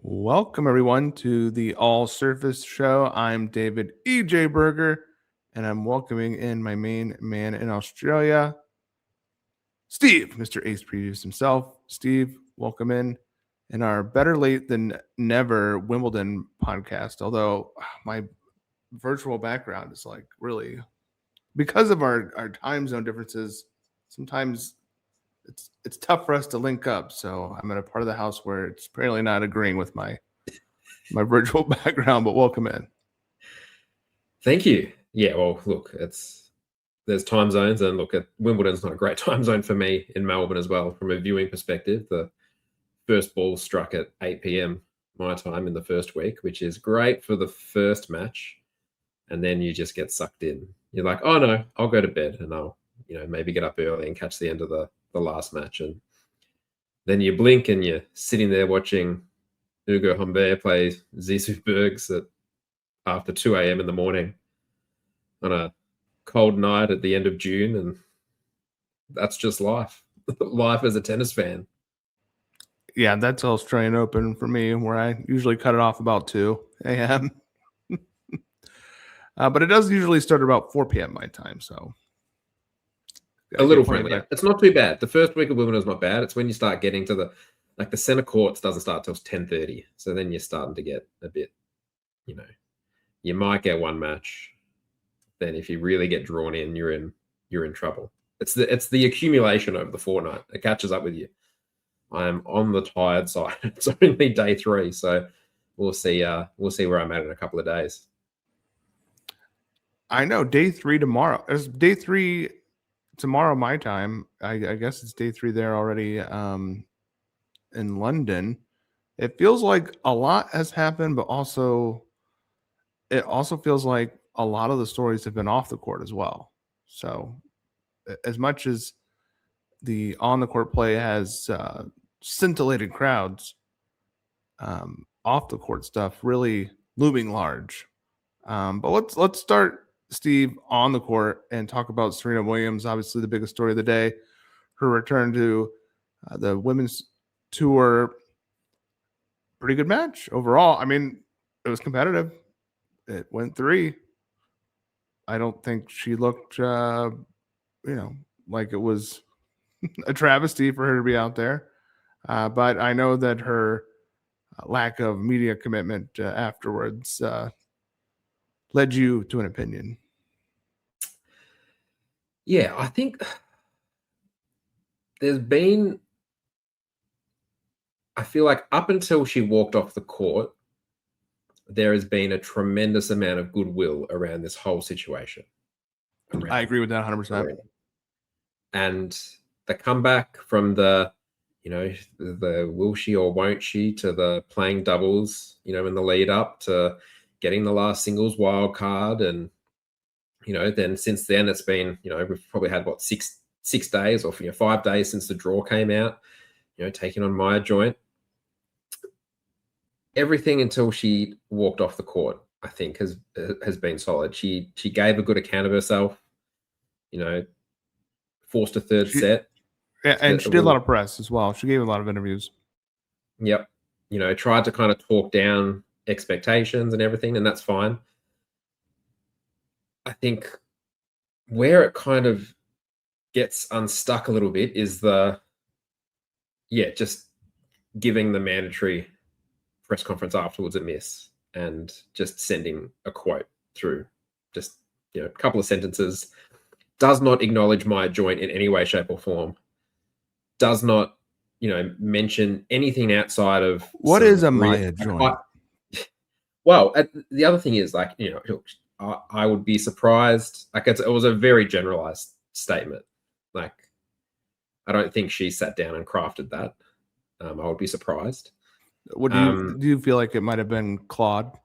Welcome, everyone, to the All Surface Show. I'm David E.J. Berger, and I'm welcoming in my main man in Australia, Steve, Mr. Ace Previews himself. Steve, welcome in our Better Late Than Never Wimbledon podcast. Although my virtual background is like really, because of our time zone differences, sometimes it's tough for us to link up. So I'm in a part of the house where it's apparently not agreeing with my virtual background, but welcome in. Thank you. Yeah, well, look, there's time zones, and look, Wimbledon's not a great time zone for me in Melbourne as well. From a viewing perspective, the first ball struck at 8 p.m. my time in the first week, which is great for the first match, and then you just get sucked in. You're like, oh no, I'll go to bed and I'll maybe get up early and catch the end of the last match, and then you blink and you're sitting there watching Hugo Humbert play Zizou Bergs after 2 a.m. in the morning on a cold night at the end of June, and that's just life. Life as a tennis fan. Yeah, that's Australian Open for me, where I usually cut it off about 2 a.m. But it does usually start about 4 p.m. my time, so a little friendly. It's not too bad. The first week of Wimbledon is not bad. It's when you start getting to the center courts doesn't start till 10:30, so then you're starting to get a bit, you might get one match. Then if you really get drawn in, you're in trouble. It's the accumulation over the fortnight. It catches up with you. I'm on the tired side. It's only day 3, so we'll see where I'm at in a couple of days. I know day 3 tomorrow. It's day 3 tomorrow my time. I guess it's day 3 there already in London. It feels like a lot has happened, but it also feels like a lot of the stories have been off the court as well. So as much as the on the court play has scintillated crowds, off the court stuff really looming large. But let's start, Steve, on the court and talk about Serena Williams. Obviously, the biggest story of the day, her return to the women's tour. Pretty good match overall. I mean, it was competitive. It went 3. I don't think she looked, like it was a travesty for her to be out there. But I know that her lack of media commitment afterwards led you to an opinion. Yeah, I think I feel like up until she walked off the court, there has been a tremendous amount of goodwill around this whole situation. I agree with that 100%. And the comeback from the will she or won't she to the playing doubles, in the lead up to getting the last singles wild card. And, then since then it's been, we've probably had 6 days or 5 days since the draw came out, taking on Maya Joint. Everything until she walked off the court, I think, has been solid. She gave a good account of herself, forced a third set. Yeah, and she did a lot of press as well. She gave a lot of interviews. Yep. Tried to kind of talk down expectations and everything, and that's fine. I think where it kind of gets unstuck a little bit is just giving the mandatory press conference afterwards a miss and just sending a quote through, just a couple of sentences. Does not acknowledge Maya Joint in any way, shape, or form. Does not, mention anything outside of what is a Maya Joint. Well, the other thing is, I would be surprised. It was a very generalized statement. I don't think she sat down and crafted that. I would be surprised. What do you feel like it might have been Claude?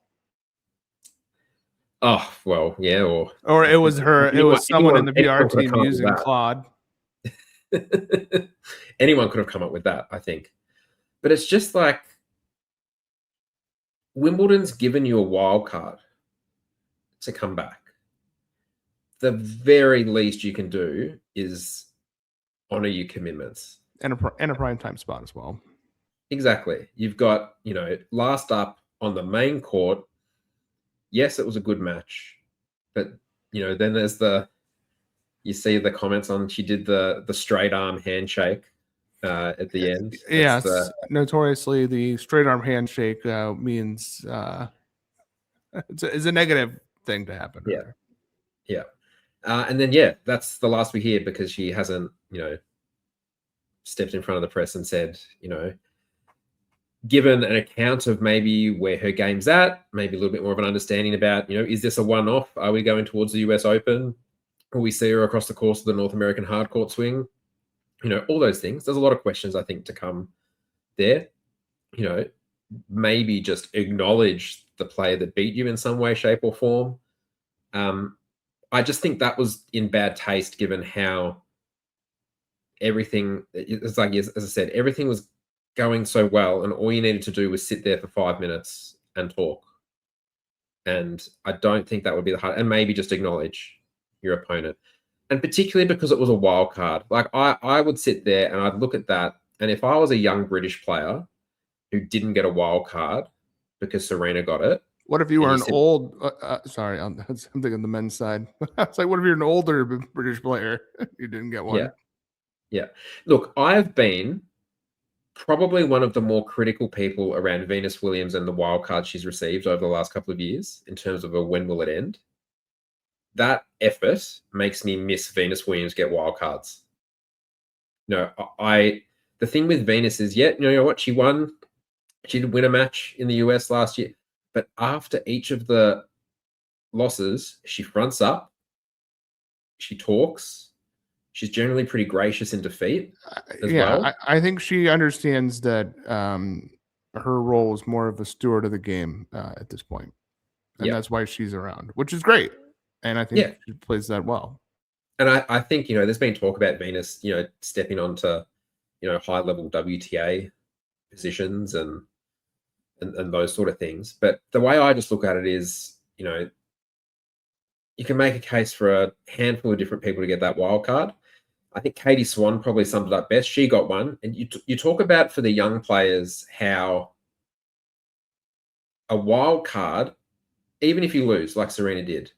Oh, well, yeah, or it was her. It was someone in the PR team using Claude. Anyone could have come up with that, I think. But it's just like Wimbledon's given you a wild card to come back. The very least you can do is honor your commitments. And a prime time spot as well. Exactly. You've got, last up on the main court. Yes, it was a good match, but then there's you see the comments on she did the straight arm handshake at the end. Yes, notoriously, the straight arm handshake means it's a negative thing to happen. Yeah, There. yeah. And then that's the last we hear because she hasn't stepped in front of the press and said given an account of maybe where her game's at, maybe a little bit more of an understanding about is this a one-off? Are we going towards the US Open? Will we see her across the course of the North American hardcourt swing? All those things. There's a lot of questions I think to come there. Maybe just acknowledge the player that beat you in some way, shape, or form. I just think that was in bad taste given how everything, it's like, as I said, everything was going so well and all you needed to do was sit there for 5 minutes and talk. And I don't think that would be the hard, and maybe just acknowledge your opponent. And particularly because it was a wild card. Like I would sit there and I'd look at that. And if I was a young British player who didn't get a wild card because Serena got it. What if you were an old? Sorry, I'm thinking on the men's side. It's like, what if you're an older British player you didn't get one? Yeah. Look, I've been probably one of the more critical people around Venus Williams and the wild card she's received over the last couple of years in terms of when will it end. That effort makes me miss Venus Williams get wild cards. The thing with Venus is, you know what? She did win a match in the US last year, but after each of the losses, she fronts up, she talks, she's generally pretty gracious in defeat as well. I think she understands that her role is more of a steward of the game at this point. And that's why she's around, which is great. And I think she plays that well. And I think, there's been talk about Venus, stepping onto, high-level WTA positions and those sort of things. But the way I just look at it is, you can make a case for a handful of different people to get that wild card. I think Katie Swan probably summed it up best. She got one. And you talk about for the young players how a wild card, even if you lose like Serena did,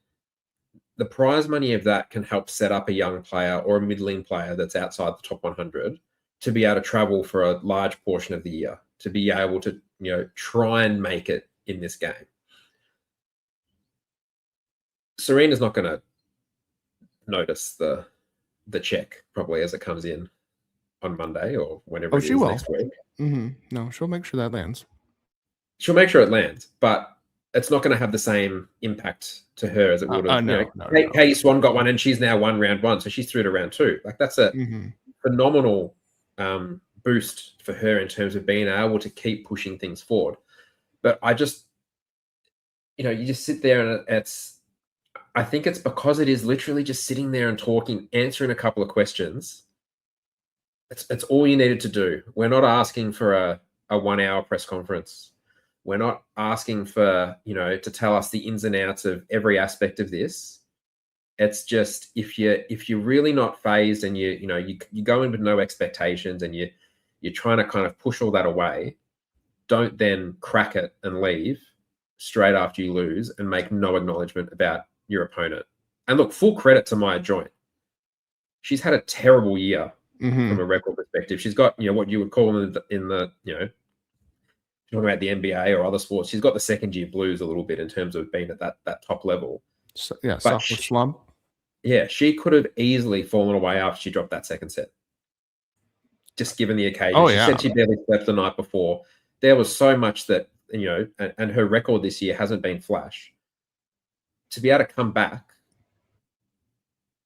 the prize money of that can help set up a young player or a middling player that's outside the top 100 to be able to travel for a large portion of the year, to be able to, try and make it in this game. Serena's not going to notice the check probably as it comes in on Monday or whenever it is next week. Mm-hmm. No, she'll make sure that lands. She'll make sure it lands, but it's not going to have the same impact to her as it would have. No. Katie Swan got one and she's now won round one, so she's through to round two. Like that's a phenomenal boost for her in terms of being able to keep pushing things forward. But I just, you just sit there and I think it's because it is literally just sitting there and talking, answering a couple of questions. It's all you needed to do. We're not asking for a 1 hour press conference. We're not asking for, to tell us the ins and outs of every aspect of this. It's just if you're really not phased and you go in with no expectations and you're trying to kind of push all that away, don't then crack it and leave straight after you lose and make no acknowledgement about your opponent. And look, full credit to Maya Joint. She's had a terrible year from a record perspective. She's got, what you would call in the talking about the NBA or other sports, she's got the second year blues a little bit in terms of being at that top level. So, sophomore slump. Yeah, she could have easily fallen away after she dropped that second set. Just given the occasion. She said she barely slept the night before. There was so much that, and her record this year hasn't been flash. To be able to come back,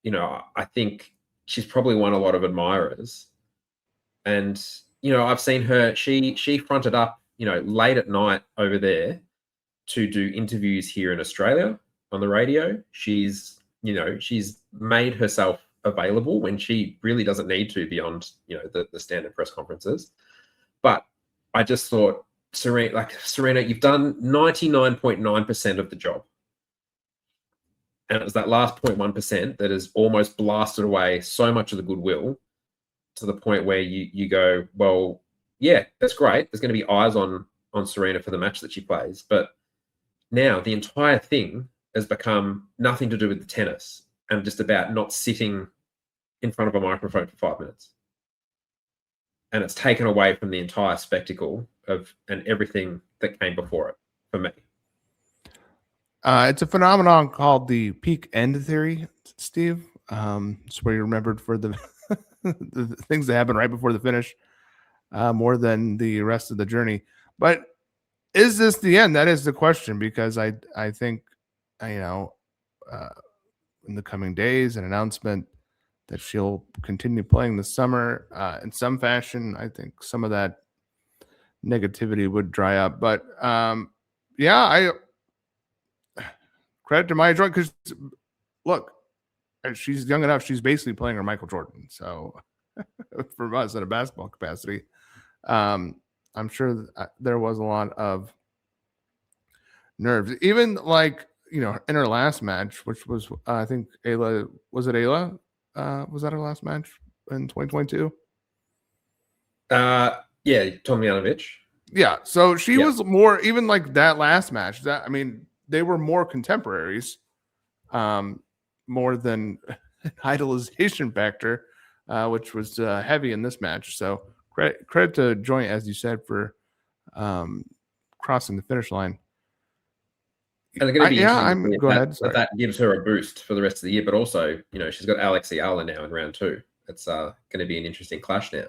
I think she's probably won a lot of admirers. And, I've seen her, she fronted up, late at night over there to do interviews here in Australia on the radio. She's made herself available when she really doesn't need to beyond, the standard press conferences. But I just thought, Serena, you've done 99.9% of the job. And it was that last 0.1% that has almost blasted away so much of the goodwill to the point where you go, well, yeah, that's great. There's going to be eyes on Serena for the match that she plays, but now the entire thing has become nothing to do with the tennis and just about not sitting in front of a microphone for 5 minutes. And it's taken away from the entire spectacle of and everything that came before it for me. It's a phenomenon called the peak end theory, Steve. It's where you're remembered for the the things that happen right before the finish, more than the rest of the journey. But is this the end? That is the question, because I think, you know, uh, in the coming days, an announcement that she'll continue playing this summer in some fashion. I think some of that negativity would dry up. But yeah, I credit to Maya Jordan, because look, she's young enough. She's basically playing her Michael Jordan. So for us in a basketball capacity, I'm sure there was a lot of nerves. Even like, in her last match, which was I think Ayla, was it Ayla? Was that her last match in 2022? Yeah, Tomljanovic. Yeah. So she Yeah. was more, even like that last match. That, I mean, they were more contemporaries, more than idolization factor, which was heavy in this match. So credit to Joint, as you said, for crossing the finish line. And it's going to be interesting to see Go ahead. that gives her a boost for the rest of the year. But also, she's got Alex Ayala now in round 2. It's going to be an interesting clash now.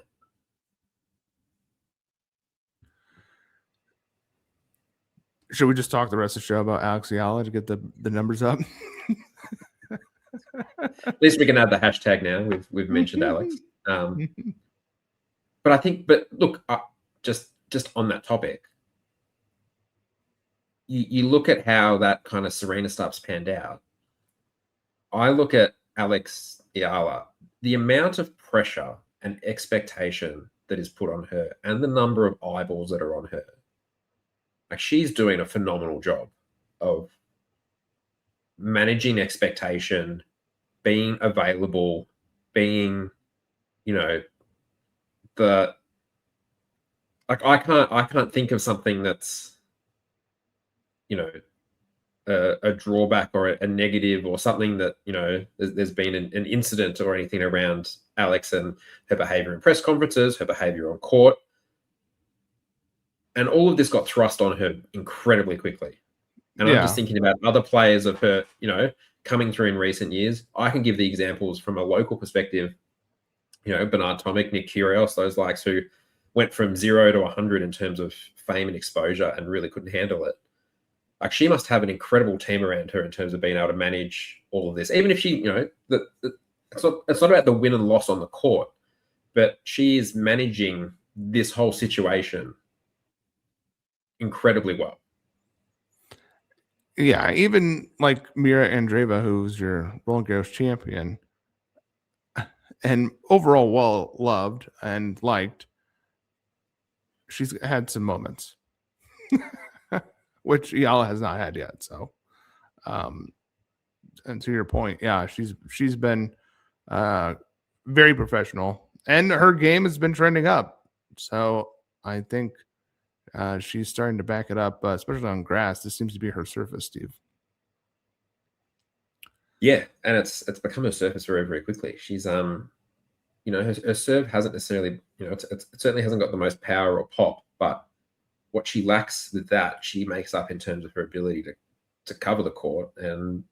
Should we just talk the rest of the show about Alex Ayala to get the numbers up? At least we can add the hashtag now. We've mentioned Alex. But look, just on that topic, you look at how that kind of Serena stuff's panned out. I look at Alex Ayala, the amount of pressure and expectation that is put on her and the number of eyeballs that are on her. Like, she's doing a phenomenal job of managing expectation, being available, being, I can't think of something that's, a drawback or a negative or something that, there's been an incident or anything around Alex and her behavior in press conferences, her behavior on court. And all of this got thrust on her incredibly quickly. And I'm just thinking about other players of her, coming through in recent years. I can give the examples from a local perspective, Bernard Tomic, Nick Kyrgios, those likes who went from 0 to 100 in terms of fame and exposure and really couldn't handle it. Like, she must have an incredible team around her in terms of being able to manage all of this. Even if she, it's not about the win and loss on the court, but she is managing this whole situation incredibly well. Yeah, even like Mira Andreeva, who's your Roland Garros champion and overall well loved and liked, she's had some moments, which Ayala has not had yet. So, and to your point, yeah, she's been very professional, and her game has been trending up. So I think she's starting to back it up, especially on grass. This seems to be her surface, Steve. Yeah, and it's become a surface very, very quickly. She's her serve hasn't necessarily, it certainly hasn't got the most power or pop, but what she lacks with that, she makes up in terms of her ability to cover the court. And,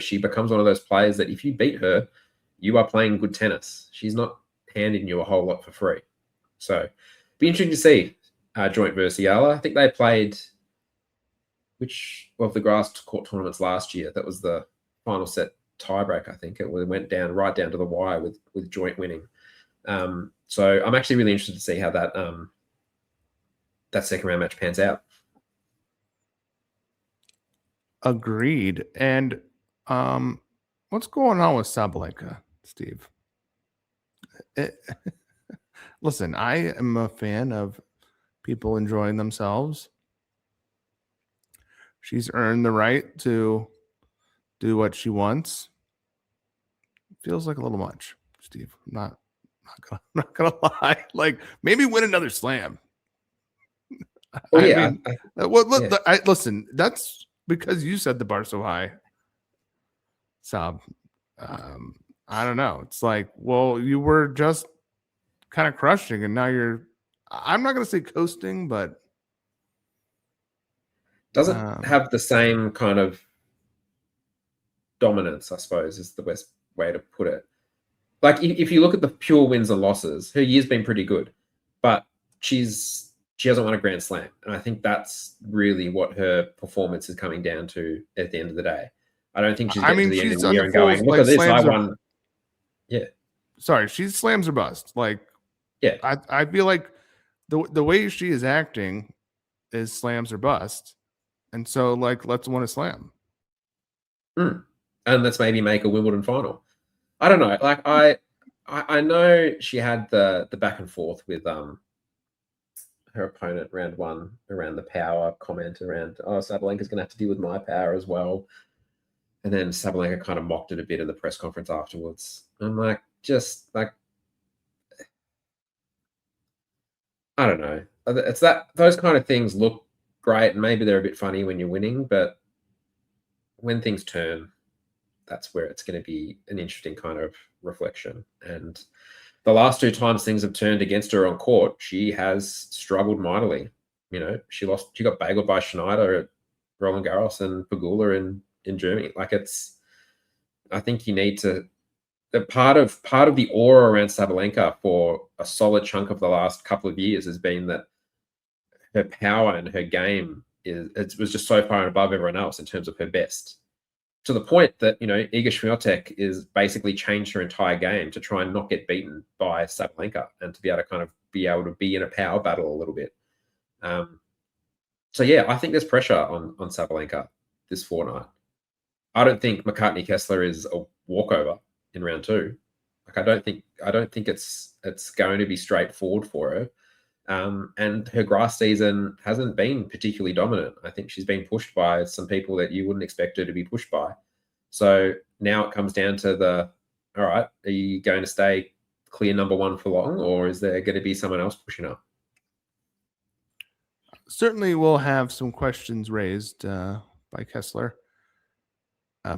she becomes one of those players that if you beat her, you are playing good tennis. She's not handing you a whole lot for free. So be interesting to see Joint versus Ayala. I think they played which of the grass court tournaments last year. That was the final set tiebreak, I think. It went right down to the wire with Joint winning. So I'm actually really interested to see how that second round match pans out. Agreed. And what's going on with Sabalenka, Steve? Listen, I am a fan of people enjoying themselves. She's earned the right to do what she wants. Feels like a little much, Steve. I'm I'm not gonna lie. Like maybe win another slam. Well, I yeah, mean, well, yeah. listen. That's because you said the bar so high, Sab. I don't know. It's like, well, you were just kind of crushing, and now you're. I'm not gonna say coasting, but Doesn't have the same kind of dominance, I suppose, is the best way to put it. Like if you look at the pure wins and losses, her year's been pretty good, but she hasn't won a Grand Slam, and I think that's really what her performance is coming down to at the end of the day. I don't think she's I getting to mean, the end of she's the done year the and full going, "Look like at this, I slams. won." Yeah, Sorry, she slams or bust. Like, yeah. I feel like the way she is acting is slams or bust, and so like let's win a slam. Mm. And let's maybe make a Wimbledon final. I don't know. Like I know she had the back and forth with her opponent round one around the power comment around, oh, Sabalenka's going to have to deal with my power as well. And then Sabalenka kind of mocked it a bit in the press conference afterwards. I'm like, just like, I don't know. It's that those kind of things look great and maybe they're a bit funny when you're winning, but when things turn, that's where it's going to be an interesting kind of reflection. And the last two times things have turned against her on court, she has struggled mightily. You know, she got bageled by Schneider at Roland Garros and Pegula in Germany. Like I think you need to. The part of the aura around Sabalenka for a solid chunk of the last couple of years has been that her power and her game it was just so far above everyone else in terms of her best. To the point that, you know, Iga Swiatek is basically changed her entire game to try and not get beaten by Sabalenka and to be able to be in a power battle a little bit. So yeah, I think there's pressure on Sabalenka this fortnight. I don't think McCartney Kessler is a walkover in round two. Like I don't think it's going to be straightforward for her. And her grass season hasn't been particularly dominant. I think she's been pushed by some people that you wouldn't expect her to be pushed by. So now it comes down to all right, are you going to stay clear number one for long, or is there going to be someone else pushing up? Certainly, we'll have some questions raised by Kessler.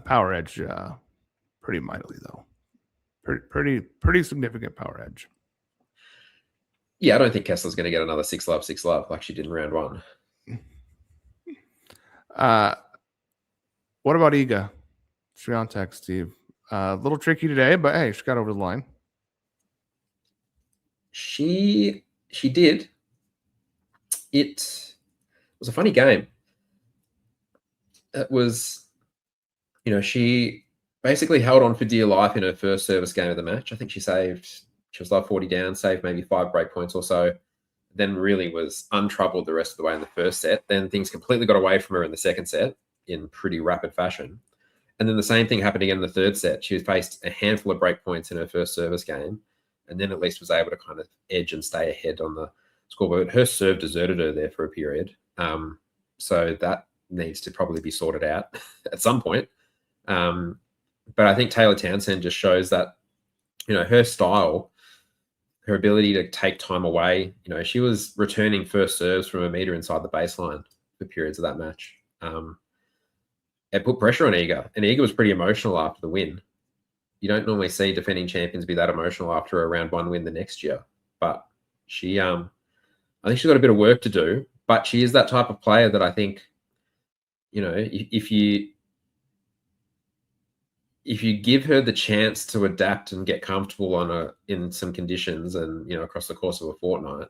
Power edge, pretty mightily though. Pretty significant power edge. Yeah, I don't think Kessler's going to get another 6-love like she did in round one. What about Iga Swiatek, Steve? A little tricky today, but hey, she got over the line. She did. It was a funny game. It was, you know, she basically held on for dear life in her first service game of the match. I think she was like 40 down, saved maybe 5 break points or so. Then really was untroubled the rest of the way in the first set. Then things completely got away from her in the second set in pretty rapid fashion. And then the same thing happened again in the third set. She was faced a handful of break points in her first service game, and then at least was able to kind of edge and stay ahead on the scoreboard. Her serve deserted her there for a period. So that needs to probably be sorted out at some point. But I think Taylor Townsend just shows that, you know, her style, her ability to take time away, you know, she was returning first serves from a meter inside the baseline for periods of that match. It put pressure on Iga, and Iga was pretty emotional after the win. You don't normally see defending champions be that emotional after a round one win the next year, but she, I think she's got a bit of work to do, but she is that type of player that I think, you know, if you give her the chance to adapt and get comfortable in some conditions and, you know, across the course of a fortnight,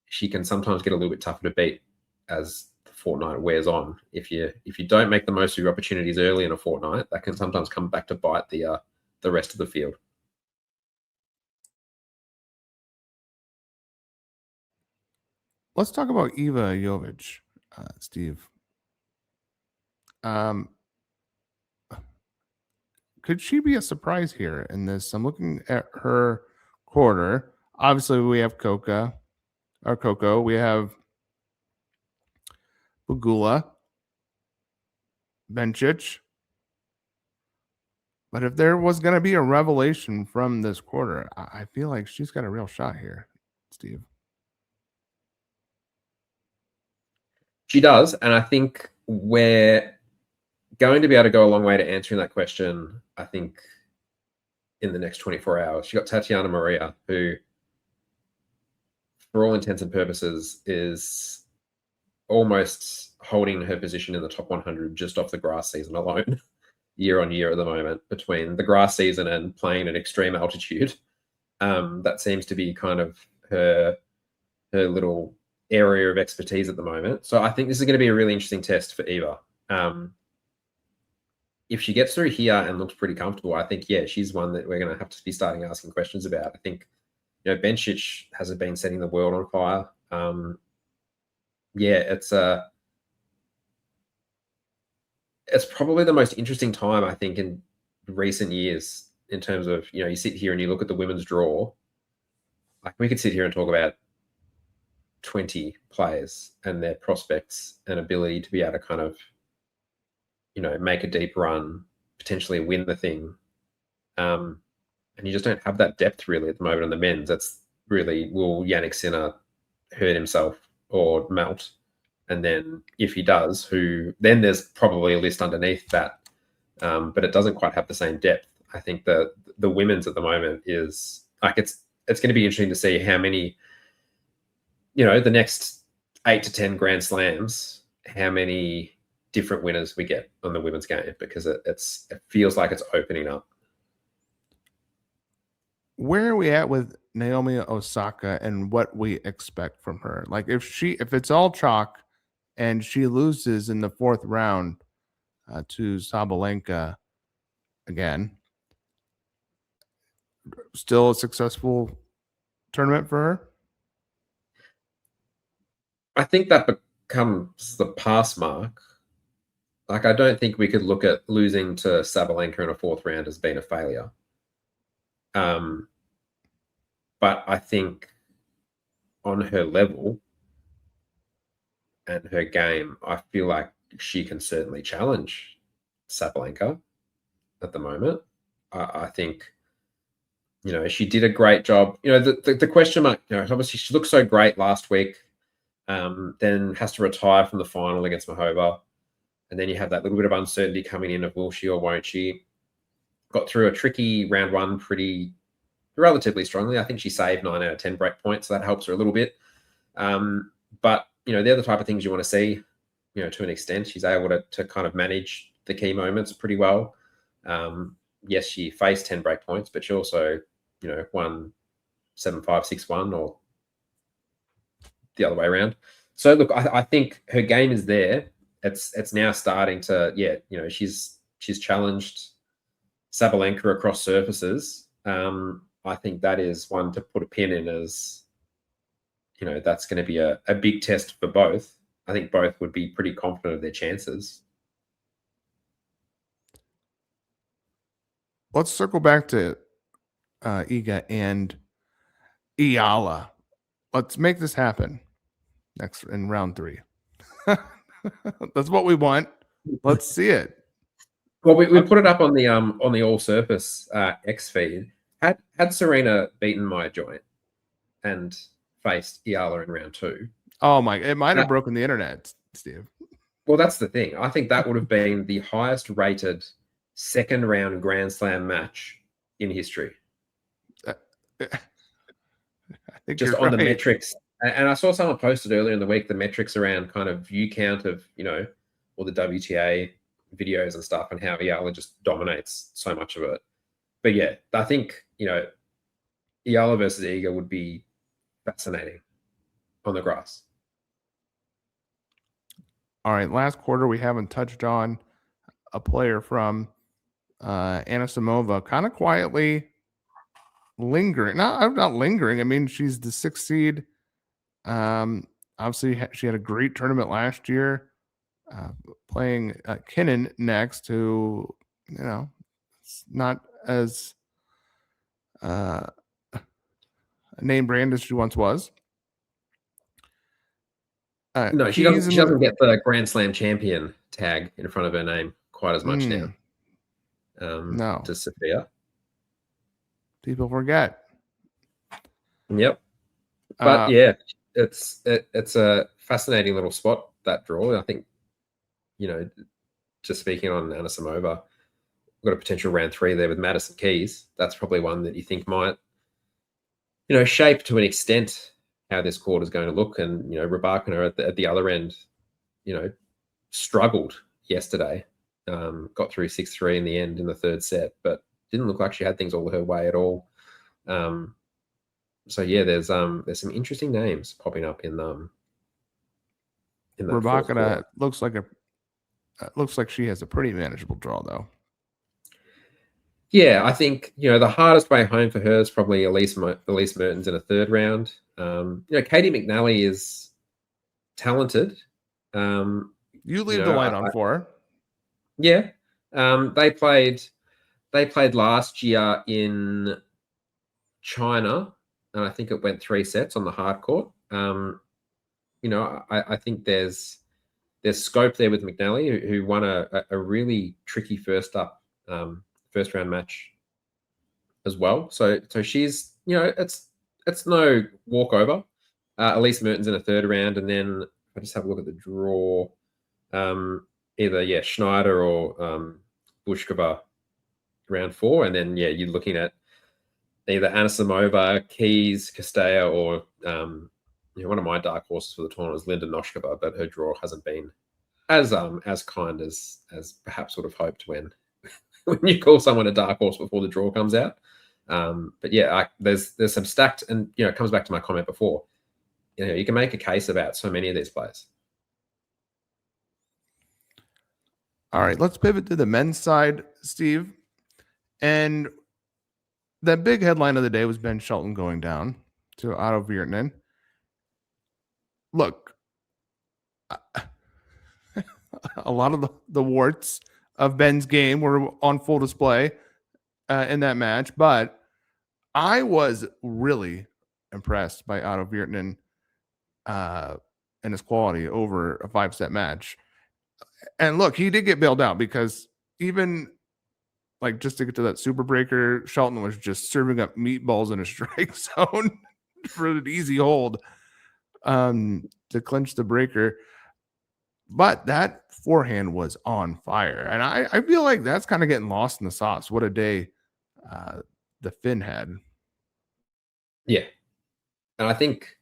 she can sometimes get a little bit tougher to beat as the fortnight wears on. If you don't make the most of your opportunities early in a fortnight, that can sometimes come back to bite the rest of the field. Let's talk about Eva Jovic, Steve. Could she be a surprise here in this? I'm looking at her quarter. Obviously, we have Coco. We have Pegula, Bencic, But if there was going to be a revelation from this quarter, I feel like she's got a real shot here, Steve. She does, and I think we're going to be able to go a long way to answering that question, I think, in the next 24 hours. She got Tatiana Maria, who, for all intents and purposes, is almost holding her position in the top 100 just off the grass season alone, year on year at the moment, between the grass season and playing at extreme altitude. That seems to be kind of her little area of expertise at the moment. So I think this is going to be a really interesting test for Eva. If she gets through here and looks pretty comfortable, I think, yeah, she's one that we're going to have to be starting asking questions about. I think, Bencic hasn't been setting the world on fire. Yeah, it's probably the most interesting time, I think, in recent years in terms of, you sit here and you look at the women's draw. Like, we could sit here and talk about 20 players and their prospects and ability to be able to kind of, make a deep run, potentially win the thing. And you just don't have that depth really at the moment on the men's. That's really, will Yannick Sinner hurt himself or melt? And then if he does, then there's probably a list underneath that. But it doesn't quite have the same depth. I think the women's at the moment is like, it's going to be interesting to see how many, the next 8 to 10 Grand Slams, how many different winners we get on the women's game, because it feels like it's opening up. Where are we at with Naomi Osaka and what we expect from her? Like, if it's all chalk and she loses in the 4th round to Sabalenka again, still a successful tournament for her? I think that becomes the pass mark. Like, I don't think we could look at losing to Sabalenka in a 4th round as being a failure. But I think on her level and her game, I feel like she can certainly challenge Sabalenka at the moment. I think, she did a great job. The question mark, obviously she looked so great last week, then has to retire from the final against Mahova. And then you have that little bit of uncertainty coming in of will she or won't she. Got through a tricky round 1 pretty relatively strongly. I think she saved 9 out of 10 break points, so that helps her a little bit. But, they're the type of things you want to see, to an extent. She's able to kind of manage the key moments pretty well. Yes, she faced 10 break points, but she also, won 7-5, 6-1 or the other way around. So, look, I think her game is there. It's now starting to, she's challenged Sabalenka across surfaces. I think that is one to put a pin in as, that's going to be a big test for both. I think both would be pretty confident of their chances. Let's circle back to Iga and Iala. Let's make this happen next in round 3. That's what we want. Let's see it. Well, we put it up on the all surface X feed. Had Serena beaten my joint and faced Iala in round 2. Oh my! It might have broken the internet, Steve. Well, that's the thing. I think that would have been the highest rated 2nd round Grand Slam match in history. I think just on the metrics. And I saw someone posted earlier in the week the metrics around kind of view count of, all the WTA videos and stuff, and how Iala just dominates so much of it. But yeah, I think, Iala versus Iga would be fascinating on the grass. All right, last quarter we haven't touched on a player from Anisimova, kind of quietly lingering. Not lingering. I mean, she's the 6th seed. Obviously, she had a great tournament last year, playing Kinnan next, who, it's not as a name brand as she once was. No, she doesn't get the Grand Slam champion tag in front of her name quite as much now. No, to Sophia. people forget. Yep. But yeah, it's a fascinating little spot, that draw. I think, just speaking on Anisimova, we've got a potential round 3 there with Madison Keys. That's probably one that you think might, shape to an extent how this court is going to look. And, Rybakina at the other end, struggled yesterday. Got through 6-3 in the end in the third set, but didn't look like she had things all her way at all. So yeah, there's some interesting names popping up in that fourth quarter. looks like she has a pretty manageable draw though. Yeah, I think the hardest way home for her is probably Elise Mertens in a third round. Katie McNally is talented. You leave the light on for her. Yeah, they played last year in China, and I think it went 3 sets on the hard court. I think there's scope there with McNally, who won a really tricky first round match as well. So she's, it's no walkover. Elise Mertens in a third round, and then I just have a look at the draw. Either Schneider or Bushkova round 4, and then you're looking at either Anisimova, Keys, Castella, or one of my dark horses for the tournament was Linda Noskova, but her draw hasn't been as kind as perhaps would have hoped when you call someone a dark horse before the draw comes out. But yeah, there's some stacked, and it comes back to my comment before. You can make a case about so many of these players. All right, let's pivot to the men's side, Steve. And that big headline of the day was Ben Shelton going down to Otto Virtanen. Look, a lot of the warts of Ben's game were on full display in that match, but I was really impressed by Otto Virtanen and his quality over a 5-set match. And look, he did get bailed out because even like just to get to that super breaker, Shelton was just serving up meatballs in a strike zone for an easy hold to clinch the breaker. But that forehand was on fire. And I feel like that's kind of getting lost in the sauce. What a day the Finn had. Yeah. And I think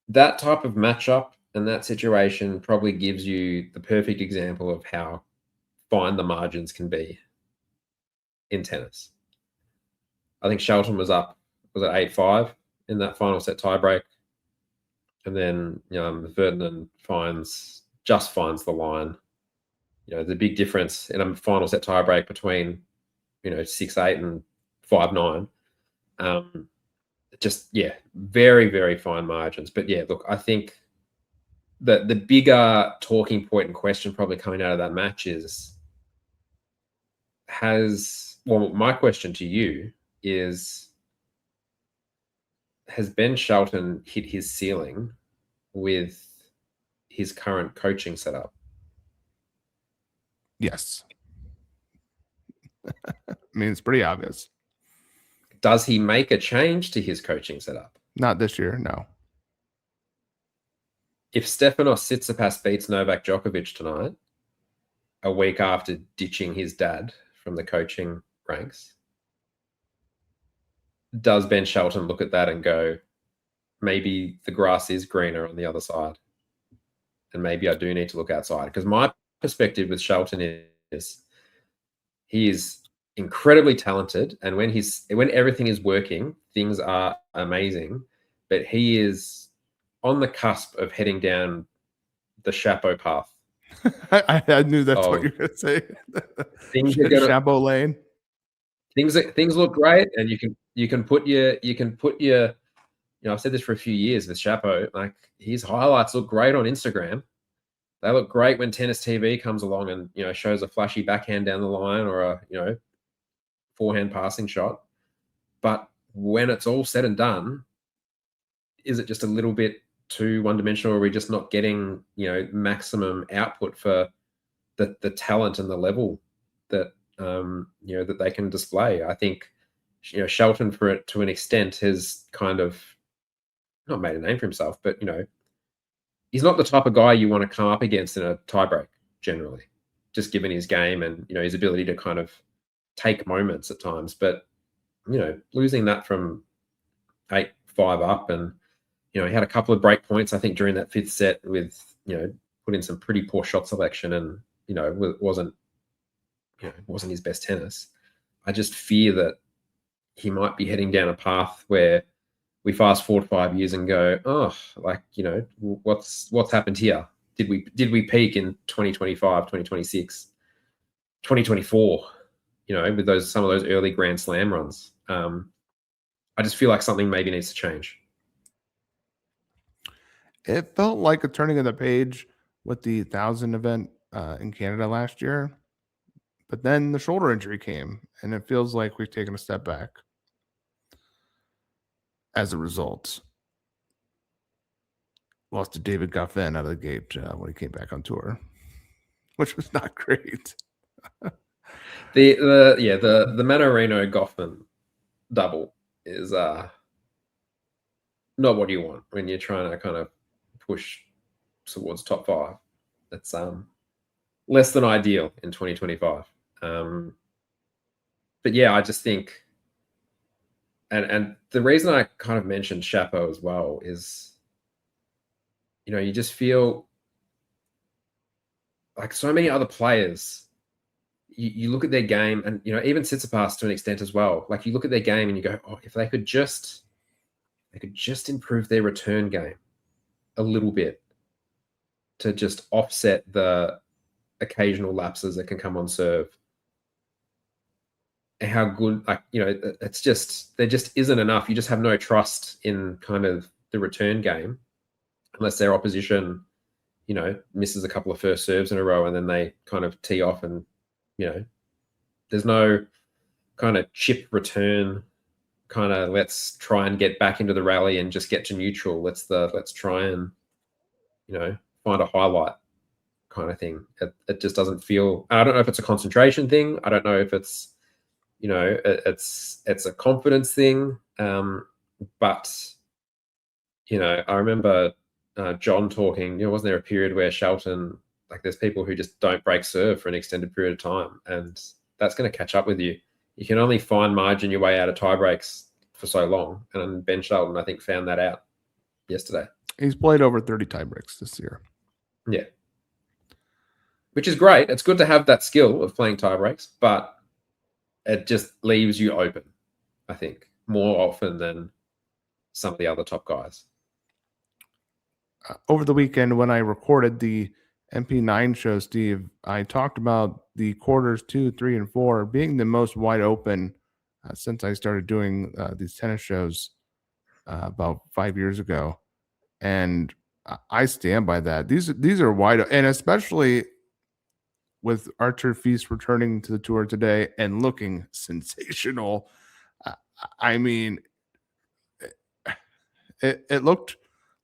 that type of matchup and that situation probably gives you the perfect example of how fine the margins can be in tennis. I think Shelton was up, was it 8-5 in that final set tiebreak? And then, Virtanen finds the line. The big difference in a final set tiebreak between, 6-8 and 5-9. Very, very fine margins. But yeah, look, I think that the bigger talking point and question probably coming out of that match is, my question to you is, has Ben Shelton hit his ceiling with his current coaching setup? Yes. I mean, it's pretty obvious. Does he make a change to his coaching setup? Not this year, no. If Stefanos Tsitsipas beats Novak Djokovic tonight, a week after ditching his dad from the coaching ranks, does Ben Shelton look at that and go, maybe the grass is greener on the other side, and maybe I do need to look outside? Because my perspective with Shelton is he is incredibly talented, and when everything is working, things are amazing, but he is on the cusp of heading down the Chapeau path. I knew that's what you were going to say. Things are gonna, Chapeau lane. Things look great, and you can put your I've said this for a few years with Chapeau. Like, his highlights look great on Instagram. They look great when Tennis TV comes along and shows a flashy backhand down the line or a forehand passing shot. But when it's all said and done, is it just a little bit too one-dimensional, or are we just not getting maximum output for the talent and the level that that they can display. I think Shelton, for it to an extent, has kind of not made a name for himself, but he's not the type of guy you want to come up against in a tiebreak generally, just given his game and his ability to kind of take moments at times. But losing that from 8-5 up, and he had a couple of break points I think during that fifth set with put in some pretty poor shot selection, and wasn't his best tennis. I just fear that he might be heading down a path where we fast forward 5 years and go, oh, like, what's happened here? Did we peak in 2025, 2026, 2024, with some of those early Grand Slam runs? I just feel like something maybe needs to change. It felt like a turning of the page with the 1,000 event in Canada last year. But then the shoulder injury came, and it feels like we've taken a step back as a result. Lost to David Goffin out of the gate when he came back on tour, which was not great. the Mannarino Goffin double is not what you want when you're trying to kind of push towards top 5. That's less than ideal in 2025. But yeah, I just think, and the reason I kind of mentioned Chapo as well is, you just feel like so many other players, you look at their game, and even Tsitsipas to an extent as well. Like, you look at their game and you go, oh, if they could just improve their return game a little bit to just offset the occasional lapses that can come on serve. How good, it's just, there just isn't enough. You just have no trust in kind of the return game unless their opposition, misses a couple of first serves in a row and then they kind of tee off, and, there's no kind of chip return, kind of let's try and get back into the rally and just get to neutral. Let's try and, find a highlight kind of thing. It just doesn't feel, I don't know if it's a concentration thing. I don't know if it's, it's a confidence thing. But, I remember John talking, wasn't there a period where Shelton, like, there's people who just don't break serve for an extended period of time, and that's going to catch up with you. You can only fine margin your way out of tie breaks for so long. And Ben Shelton, I think, found that out yesterday. He's played over 30 tie breaks this year. Yeah. Which is great. It's good to have that skill of playing tie breaks, but it just leaves you open, I think, more often than some of the other top guys. Over the weekend, when I recorded the MP9 show, Steve, I talked about the quarters 2, 3, and 4 being the most wide open since I started doing these tennis shows about 5 years ago. And I stand by that. These are wide, and especially with Artur Feast returning to the tour today and looking sensational. I mean, it looked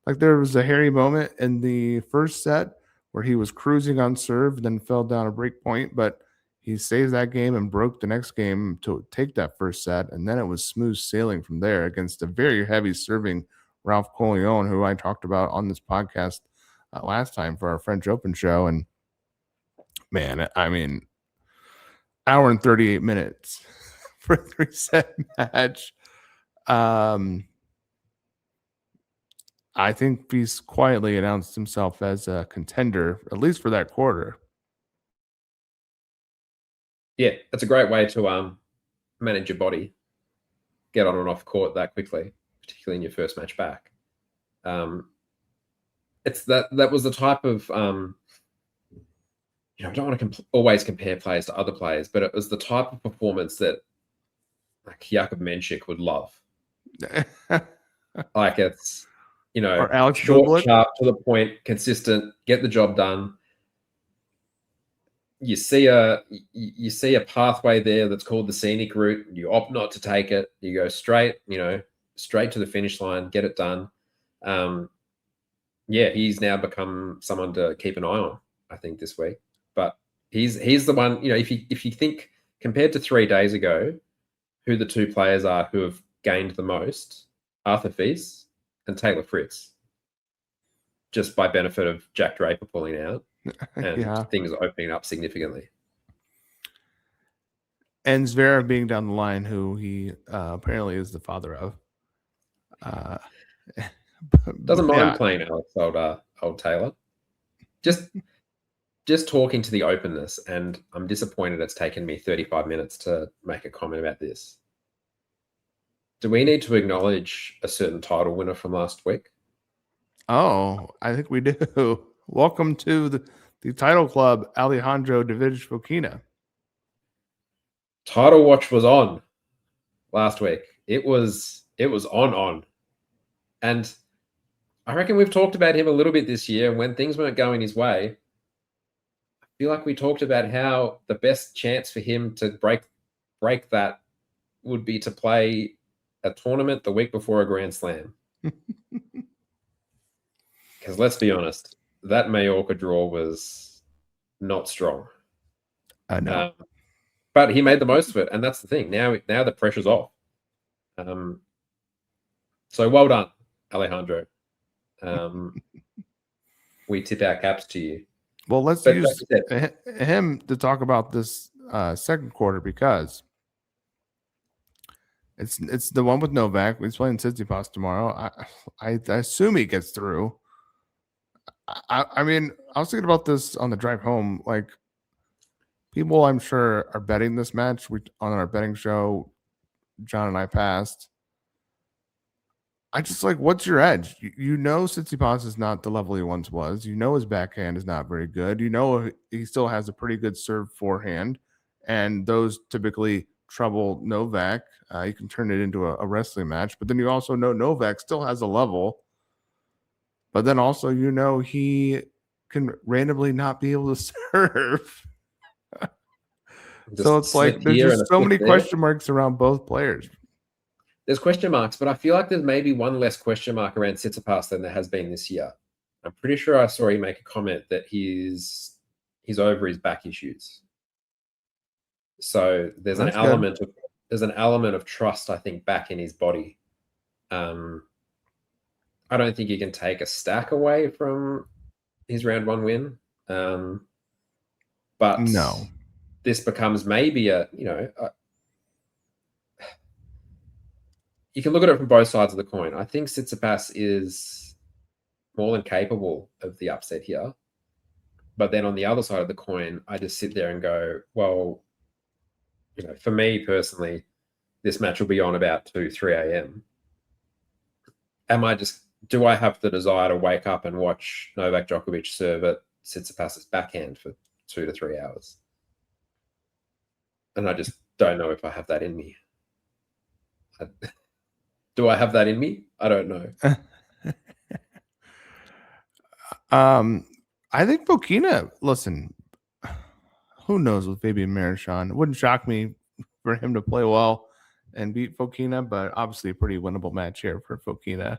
like there was a hairy moment in the first set where he was cruising on serve, then fell down a break point, but he saved that game and broke the next game to take that first set, and then it was smooth sailing from there against a very heavy serving Ralph Collion, who I talked about on this podcast last time for our French Open show. And man, I mean, hour and 38 minutes for a 3-set match. I think he's quietly announced himself as a contender, at least for that quarter. Yeah, that's a great way to manage your body, get on and off court that quickly, particularly in your first match back. It's that was the type of I don't want to always compare players to other players, but it was the type of performance that, like, Jakub Menchik would love. Like, it's or Alex short, Bublik. sharp, to the point, consistent, get the job done. You see a pathway there that's called the scenic route. You opt not to take it. You go straight to the finish line, get it done. Yeah, he's now become someone to keep an eye on, I think, this week. But He's the one. If you think compared to 3 days ago, who the two players are who have gained the most, Arthur Fils and Taylor Fritz, just by benefit of Jack Draper pulling out and things opening up significantly. And Zverev being down the line, who he apparently is the father of. Doesn't mind playing Alex, old Taylor. Just talking to the openness, and I'm disappointed it's taken me 35 minutes to make a comment about this. Do we need to acknowledge a certain title winner from last week? Oh, I think we do. Welcome to the title club, Alejandro Davidovich Fokina. Title watch was on last week. It was on. And I reckon we've talked about him a little bit this year. And when things weren't going his way, I feel like we talked about how the best chance for him to break that would be to play a tournament the week before a Grand Slam. Because let's be honest, that Mallorca draw was not strong. I know. But he made the most of it, and that's the thing. Now the pressure's off. So well done, Alejandro. We tip our caps to you. Well, let's use him to talk about this second quarter, because it's the one with Novak. He's playing Tsitsipas tomorrow. I assume he gets through. I mean, I was thinking about this on the drive home. Like, people, I'm sure, are betting this match. On our betting show, John and I passed. I just what's your edge? Tsitsipas is not the level he once was. His backhand is not very good. He still has a pretty good serve forehand, and those typically trouble Novak. You can turn it into a wrestling match, but then you also know Novak still has a level. But then also, he can randomly not be able to serve. So it's there's just so many question marks around both players. There's question marks, but I feel like there's maybe one less question mark around Tsitsipas than there has been this year. I'm pretty sure I saw him make a comment that he's over his back issues. So there's an element of trust, I think, back in his body. I don't think you can take a stack away from his round one win. But no, this becomes maybe you can look at it from both sides of the coin. I think Tsitsipas is more than capable of the upset here. But then on the other side of the coin, I just sit there and go, well, for me personally, this match will be on about 2, 3 a.m. Do I have the desire to wake up and watch Novak Djokovic serve at Tsitsipas's backhand for 2 to 3 hours? And I just don't know if I have that in me. Do I have that in me? I don't know. I think Fokina, listen, who knows with Fabian Marichon? It wouldn't shock me for him to play well and beat Fokina, but obviously a pretty winnable match here for Fokina.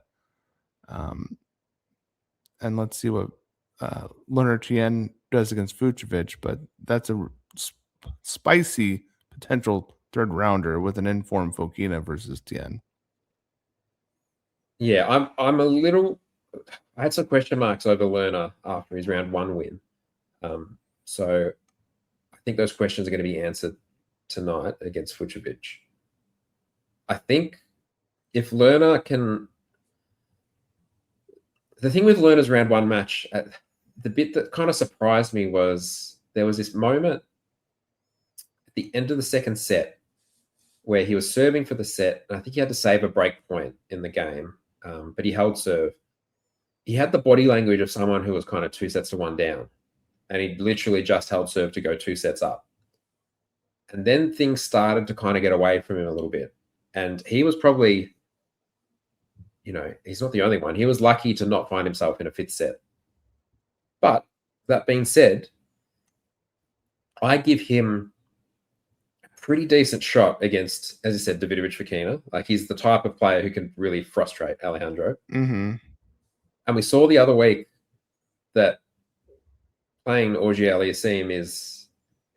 And let's see what Leonard Tien does against Vucevic, but that's a spicy potential third rounder with an informed Fokina versus Tien. Yeah, I'm a little. I had some question marks over Lerner after his round one win, so I think those questions are going to be answered tonight against Vucevic. I think if Lerner can. The thing with Lerner's round one match, the bit that kind of surprised me was there was this moment at the end of the second set where he was serving for the set, and I think he had to save a break point in the game, but he held serve. He had the body language of someone who was kind of 2 sets to 1 down, and he literally just held serve to go 2 sets up. And then things started to kind of get away from him a little bit, and he was probably... he's not the only one. He was lucky to not find himself in a 5th set. But that being said, I give him a pretty decent shot against, as I said, Davidovich Fokina. He's the type of player who can really frustrate Alejandro. Mm-hmm. And we saw the other week that playing Auger-Aliassime is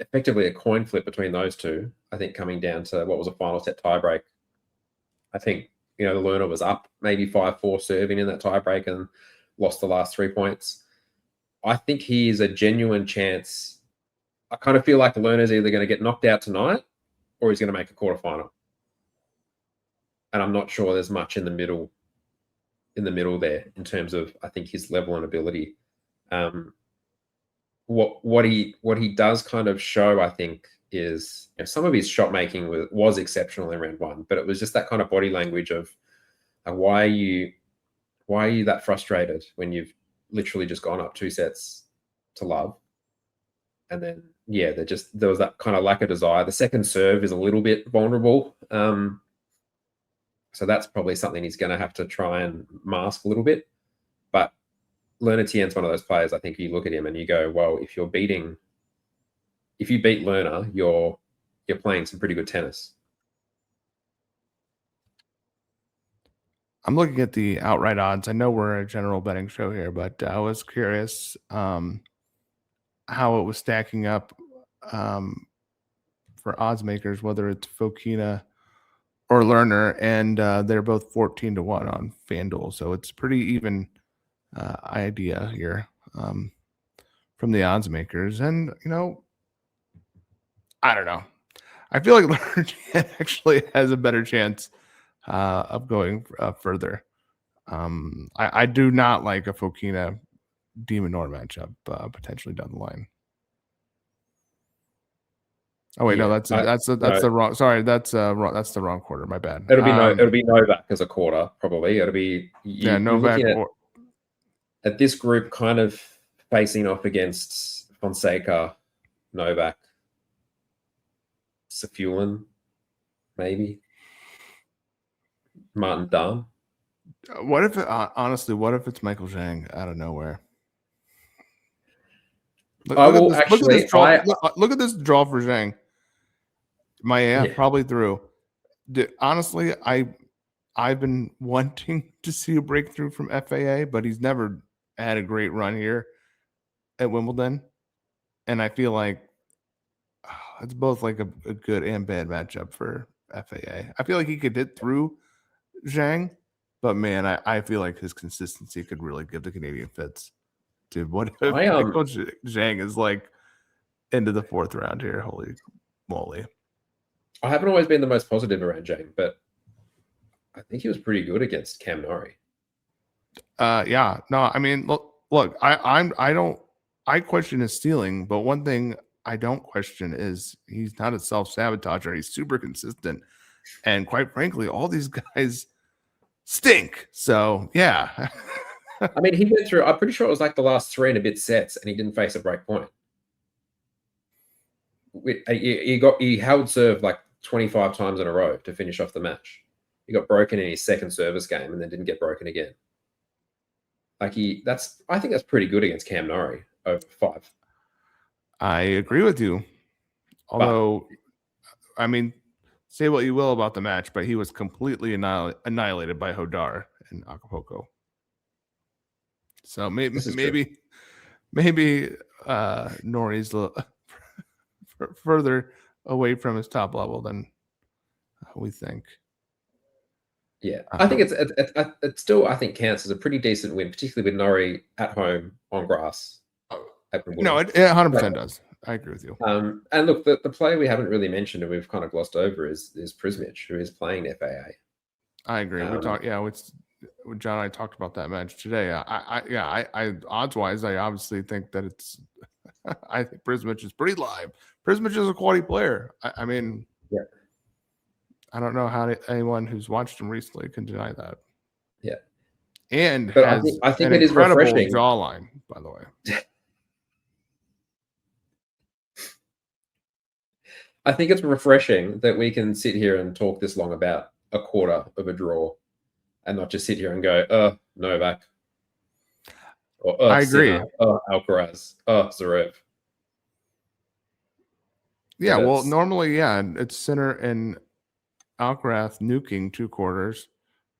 effectively a coin flip between those two. I think coming down to what was a final set tiebreak. I think the learner was up maybe 5-4 serving in that tiebreak and lost the last 3 points. I think he is a genuine chance. I kind of feel like the learner's either going to get knocked out tonight or he's going to make a quarterfinal. And I'm not sure there's much in the middle there in terms of, I think, his level and ability. What he does kind of show, I think, is some of his shot making was exceptional in round one, but it was just that kind of body language of why are you that frustrated when you've literally just gone up 2 sets to love? And then there was that kind of lack of desire. The second serve is a little bit vulnerable. So that's probably something he's going to have to try and mask a little bit. But Lerner Tien's one of those players, I think you look at him and you go, well, if you beat Lerner, you're playing some pretty good tennis. I'm looking at the outright odds. I know we're a general betting show here, but I was curious how it was stacking up for odds makers, whether it's Fokina or Lerner, and they're both 14-1 on FanDuel. So it's pretty even idea here from the odds makers. And, I don't know. I feel like Lerner actually has a better chance of going further. I do not like a Fokina Demon Nor matchup potentially down the line. Oh wait, no, that's the wrong. Sorry, that's the wrong quarter. My bad. It'll be Novak as a quarter probably. It'll be Novak. At this group kind of facing off against Fonseca, Novak, Safulan, maybe Martin Dahm. What if honestly? What if it's Michael Zhang out of nowhere? Look at this draw for Zhang. My AF probably through. Honestly, I've been wanting to see a breakthrough from FAA, but he's never had a great run here at Wimbledon, and I feel like it's both like a good and bad matchup for FAA. I feel like he could hit through Zhang, but man, I feel like his consistency could really give the Canadian fits. Dude, what if Michael Zhang is like into the 4th round here? Holy moly. I haven't always been the most positive around Zhang, but I think he was pretty good against Cam Norrie. Yeah. No, I mean, look, I question his stealing, but one thing I don't question is he's not a self-sabotager. He's super consistent. And quite frankly, all these guys stink. So, yeah. I mean, he went through, I'm pretty sure it was like the last 3 and a bit sets, and he didn't face a break point. He held serve like 25 times in a row to finish off the match. He got broken in his second service game and then didn't get broken again. I think that's pretty good against Cam Norrie over 5. I agree with you. Although, I mean, say what you will about the match, but he was completely annihilated by Hodar in Acapulco. So maybe Norrie's further away from his top level than we think. Yeah, I think it still, I think, counts as a pretty decent win, particularly with Norrie at home on grass. No, it 100% does. I agree with you. And look, the player we haven't really mentioned and we've kind of glossed over is Prismic, who is playing FAA. I agree. We talked. Yeah, John and I talked about that match today. I odds wise, I obviously think that it's. I think Prismic is pretty live. Prismic is a quality player. I mean, yeah. I don't know how anyone who's watched him recently can deny that. Yeah, and but has I think an it is incredible refreshing jawline, by the way. I think it's refreshing that we can sit here and talk this long about a quarter of a draw and not just sit here and go, Novak. Or, I agree. Sinner, Alcaraz. Zverev. Yeah, well, normally, it's Sinner and Alcaraz nuking 2 quarters.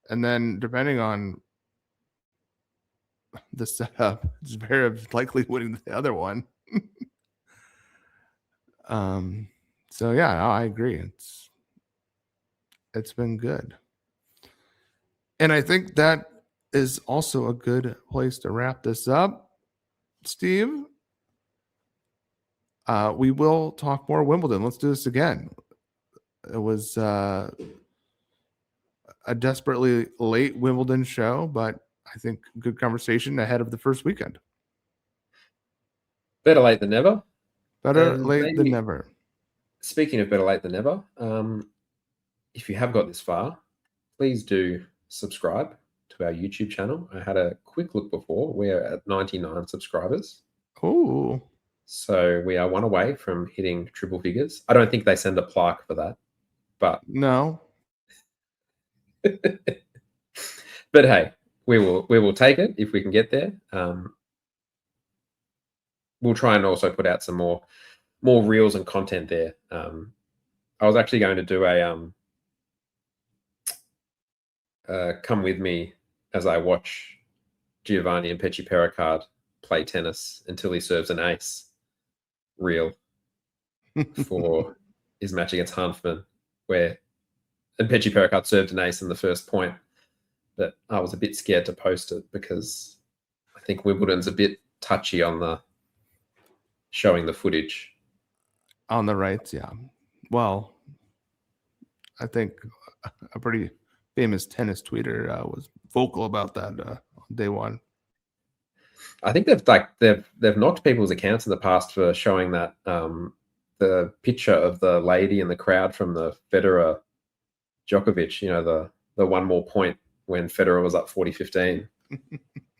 And then depending on the setup, Zverev likely winning the other one. So yeah, I agree. It's been good. And I think that is also a good place to wrap this up. Steve, we will talk more Wimbledon. Let's do this again. It was a desperately late Wimbledon show, but I think good conversation ahead of the first weekend. Better late than never. Better And late than never. Speaking of better late than never, if you have got this far, please do subscribe to our YouTube channel. I had a quick look before. We're at 99 subscribers. Oh. So we are one away from hitting triple figures. I don't think they send a plaque for that, but no. But hey, we will take it if we can get there. We'll try and also put out some more reels and content there. I was actually going to do a come with me as I watch Giovanni and Pecci Pericard play tennis until he serves an ace reel for his match against Hanfman, and Pecci Pericard served an ace in the first point, but I was a bit scared to post it because I think Wimbledon's a bit touchy on the showing the footage. On the rights, yeah. Well, I think a pretty famous tennis tweeter was vocal about that on day one. I think they've knocked people's accounts in the past for showing that the picture of the lady in the crowd from the Federer Djokovic, the one more point when Federer was up 40-15.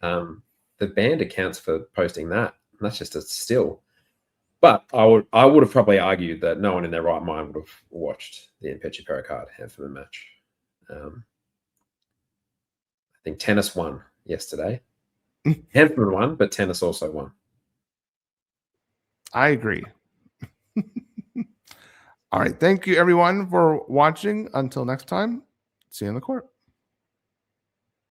The banned accounts for posting that. And that's just a still. But I would have probably argued that no one in their right mind would have watched the Pecci Pericard Hanfman match. I think tennis won yesterday. Hanfman won, but tennis also won. I agree. All right. Thank you, everyone, for watching. Until next time, see you in the court.